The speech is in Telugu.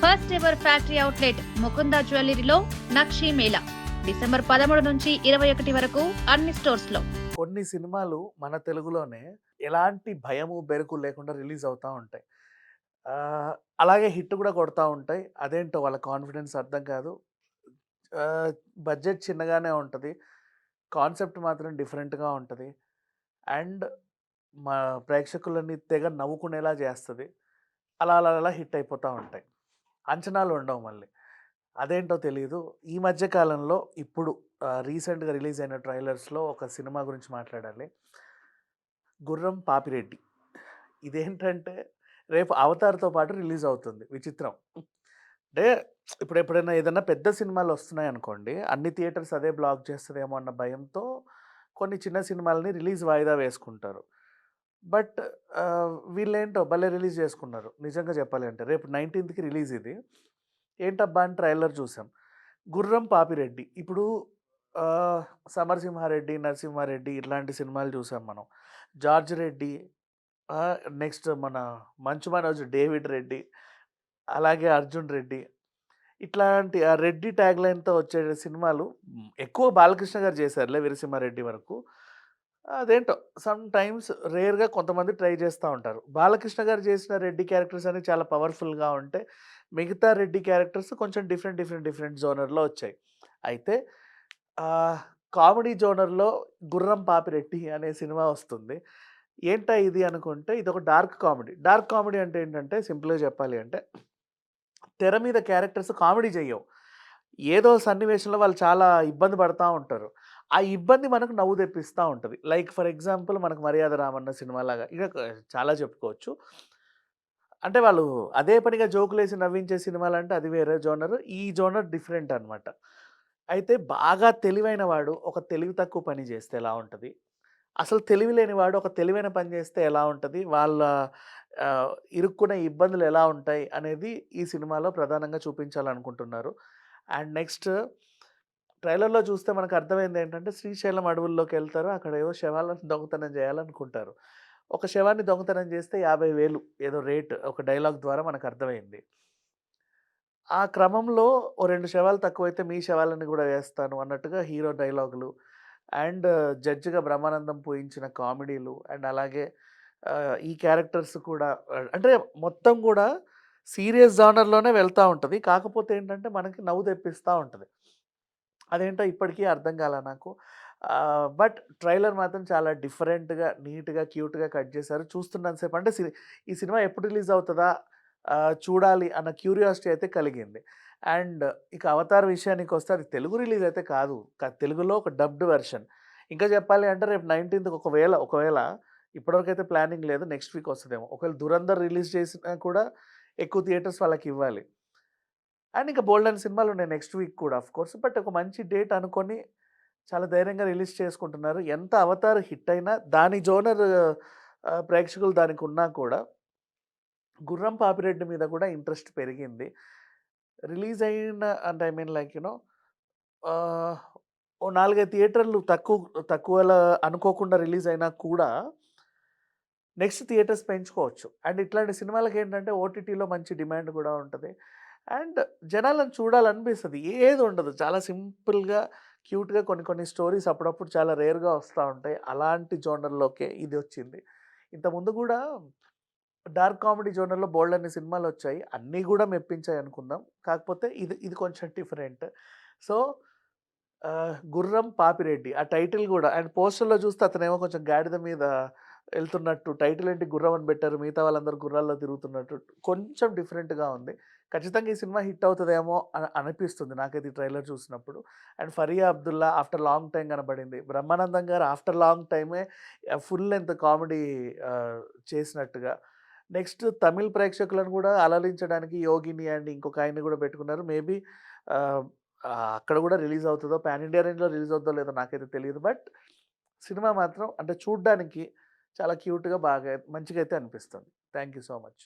First ever factory outlet Mukunda జ్యువెలరీలో నక్షి మేళా డిసెంబర్ 13 నుంచి 21 వరకు అన్ని స్టోర్స్ లో. కొన్ని సినిమాలు మన తెలుగులోనే ఎలాంటి భయము, బెరుకు లేకుండా రిలీజ్ అవుతా ఉంటాయి. అలాగే హిట్ కూడా కొడతా ఉంటాయి. అదేంటో వాళ్ళ కాన్ఫిడెన్స్ అర్థం కాదు. ఆహ్, బడ్జెట్ చిన్నగానే ఉంటది. కాన్సెప్ట్ మాత్రం డిఫరెంట్‌గా ఉంటది. అండ్ మా ప్రేక్షకులని తెగ నవ్వుకునేలా చేస్తది. అలా హిట్ అయిపోతా ఉంటాయి. అంచనాలు ఉండవు మళ్ళీ. అదేంటో తెలీదు. ఈ మధ్య కాలంలో ఇప్పుడు రీసెంట్‌గా రిలీజ్ అయిన ట్రైలర్స్‌లో ఒక సినిమా గురించి మాట్లాడాలి. 'గుర్రం పాపిరెడ్డి.' ఇదేంటంటే రేపు 'అవతార్‌తో' పాటు రిలీజ్ అవుతుంది. విచిత్రం. అంటే ఇప్పుడు ఎప్పుడైనా ఏదన్నా పెద్ద సినిమాలొస్తున్నాయనుకోండి, అన్ని థియేటర్స్ అదే బ్లాక్ చేస్తదేమో అన్న భయంతో కొన్ని చిన్న సినిమాలని రిలీజ్ వాయిదా వేసుకుంటారు. బట్ వీళ్ళేంటో భలే రిలీజ్ చేసుకున్నారు. నిజంగా చెప్పాలి అంటే. రేపు 19థ్‌కి రిలీజ్ ఇది. ఏంటబ్బా అని ట్రైలర్ చూసాం. 'గుర్రం పాపిరెడ్డి' ఇప్పుడు 'సమరసింహారెడ్డి', 'నరసింహారెడ్డి' ఇట్లాంటి సినిమాలు చూసాం మనం. 'జార్జ్ రెడ్డి' నెక్స్ట్ మన 'మంచు మనోజ్', 'డేవిడ్ రెడ్డి' అలాగే 'అర్జున్ రెడ్డి' ఇట్లాంటి ఆ 'రెడ్డి' ట్యాగ్‌లైన్‌తో వచ్చే సినిమాలు ఎక్కువ బాలకృష్ణ గారు చేశారులే 'వీరసింహారెడ్డి' వరకు. అదేంటో సమ్ టైమ్స్ రేర్‌గా కొంతమంది ట్రై చేస్తా ఉంటారు. బాలకృష్ణ గారు చేసిన 'రెడ్డి' క్యారెక్టర్స్ అన్ని చాలా పవర్‌ఫుల్‌గా ఉంటే, మిగతా 'రెడ్డి' క్యారెక్టర్స్ కొంచెం డిఫరెంట్ జోనర్‌లో వచ్చాయి. అయితే ఆహ్, కామెడీ జోనర్‌లో 'గుర్రం పాపిరెడ్డి' అనే సినిమా వస్తుంది. ఏంటా ఇది అనుకుంటే ఇదొక డార్క్ కామెడీ. డార్క్ కామెడీ అంటే ఏంటంటే సింపుల్‌గా చెప్పాలి అంటే తెర మీద క్యారెక్టర్స్ కామెడీ చెయ్యవు. ఏదో సన్నివేశంలో వాళ్ళు చాలా ఇబ్బంది పడతా ఉంటారు. ఆ ఇబ్బంది మనకు నవ్వు తెప్పిస్తా ఉంటది. లైక్ ఫర్ ఎగ్జాంపుల్ మనకు 'మర్యాద రామన్న' సినిమాలాగా చాలా చెప్పుకోవచ్చు. అంటే వాళ్ళు అదే పనిగా జోకులేసి నవ్వించే సినిమాలంటే అది వేరే జోనర్. ఈ జోనర్ డిఫరెంట్ అన్నమాట. అయితే బాగా తెలివైన వాడు ఒక తెలివి తక్కువ పని చేస్తే ఎలా ఉంటది? అసలు తెలివి లేనివాడు ఒక తెలివైన పని చేస్తే ఎలా ఉంటది? వాళ్ళ ఇరుక్కునే ఇబ్బందులు ఎలా ఉంటాయి? అనేది ఈ సినిమాలో ప్రధానంగా చూపించాలనుకుంటున్నారు. అండ్ నెక్స్ట్ ట్రైలర్‌లో చూస్తే మనకు అర్థమైందేంటంటే శ్రీశైలం అడవుల్లోకెళ్తారు. అక్కడ ఏవో శవాలను దొంగతనం చేయాలనుకుంటారు. ఒక శవాన్ని దొంగతనం చేస్తే 50,000 ఏదో రేట్ ఒక డైలాగ్ ద్వారా మనకర్థమైంది. ఆ క్రమంలో ఓ 2 శవాలు తక్కువైతే మీ శవాలను గూడా వేస్తాను అన్నట్టుగా హీరో డైలాగులు. అండ్ జడ్జ్‌గా బ్రహ్మానందం పూయించిన కామెడీలు అండ్ అలాగే ఈ క్యారెక్టర్స్ కూడా అంటే మొత్తం గూడా సీరియస్ జోనర్‌లోనే వెళ్తా ఉంటది. కాకపోతే ఏంటంటే మనకి నవ్వు తెప్పిస్తా ఉంటది. అదేంటో ఇప్పటికీ అర్థం కాలా నాకు. బట్ ట్రైలర్ మాత్రం చాలా డిఫరెంట్‌గా, నీట్‌గా, క్యూట్‌గా కట్ చేశారు. చూస్తున్నంత సేపు అంటే ఈ సినిమా ఎప్పుడు రిలీజ్ అవుతదా? చూడాలి అన్న క్యూరియాసిటీ అయితే కలిగింది. అండ్ ఇక 'అవతార్' విషయానికొస్తే అది తెలుగు రిలీజ్ అయితే కాదు. తెలుగులో ఒక డబ్డ్ వెర్షన్. ఇంకా చెప్పాలి అంటే రేపు 19థ్ ఒకవేళ ఇప్పటివరకైతే ప్లానింగ్ లేదు. నెక్స్ట్ వీక్ వస్తదేమో. ఒకవేళ 'ధురంధర్' రిలీజ్ చేసినా కూడా ఎక్కువ థియేటర్స్ వాళ్ళకివ్వాలి. అండ్ ఇంకా బోలెడన్ని సినిమాలున్నాయి నెక్స్ట్ వీక్ కూడా ఆఫ్‌కోర్స్. బట్ ఒక మంచి డేట్ అనుకోని చాలా ధైర్యంగా రిలీజ్ చేసుకుంటున్నారు. ఎంత 'అవతార్' హిట్ అయినా దాని జోనర్ ప్రేక్షకులు దానికున్నా కూడా 'గుర్రం పాపిరెడ్డి' మీద కూడా ఇంట్రెస్ట్ పెరిగింది. రిలీజ్ అయిన అంటే ఐ మీన్ లైక్ ఆహ్, ఓ 4, 5 థియేటర్లు తక్కువలో అనుకోకుండా రిలీజ్ అయినా కూడా నెక్స్ట్ థియేటర్స్ పెంచుకోవచ్చు. అండ్ ఇట్లాంటి సినిమాలకేంటంటే ఓటీటీలో మంచి డిమాండ్ గూడా ఉంటది. అండ్ జనాలను చూడాలనిపిస్తది. ఏదుండదు. చాలా సింపుల్‌గా, క్యూట్‌గా కొన్ని కొన్ని స్టోరీస్ అప్పుడప్పుడు చాలా రేర్‌గా వస్తా ఉంటాయి. అలాంటి జోనర్‌లోకే ఇదొచ్చింది. ఇంతకుముందు గూడా డార్క్ కామెడీ జోనర్‌లో బోలెడన్ని సినిమాలొచ్చాయి. అన్నీ గూడా మెప్పించాయనుకుందాం. కాకపోతే ఇది ఇది కొంచెం డిఫరెంట్. సో 'గుర్రం పాపిరెడ్డి' ఆ టైటిల్ గూడా అండ్ పోస్టర్‌లో చూస్తే అతనేమో కొంచెం గాడిద మీద ఎళ్తున్నట్టు టైటిల్ ఏంటి గుర్రం అని పెట్టారు. మిగతా వాళ్ళందరూ గుర్రాల్లో తిరుగుతున్నట్టు కొంచెం డిఫరెంట్‌గా ఉంది. ఖచ్చితంగా ఈ సినిమా హిట్ అవుతదేమో అనిపిస్తుంది నాకైతే ఈ ట్రైలర్ చూసినప్పుడు. And 'Faria Abdullah' after long time కనపడింది. బ్రహ్మానందం గారు ఆఫ్టర్ లాంగ్ టైమే ఫుల్ లెంగ్త్ కామెడీ ఆహ్, చేసినట్టుగా. నెక్స్ట్ తమిళ్ ప్రేక్షకులను గూడా అలరించడానికి 'యోగిని' అండ్ ఇంకొక ఆయన్ని గూడా పెట్టుకున్నారు. మేబీ ఆహ్, అక్కడ గూడా రిలీజ్ అవుతదో పాన్ ఇండియా రేంజ్‌లో రిలీజ్ అవుద్దో లేదో నాకైతే తెలీదు. బట్ సినిమా మాత్రం అంటే చూడ్డానికి చాలా క్యూట్‌గా బాగా మంచిగైతే అనిపిస్తుంది. Thank you so much.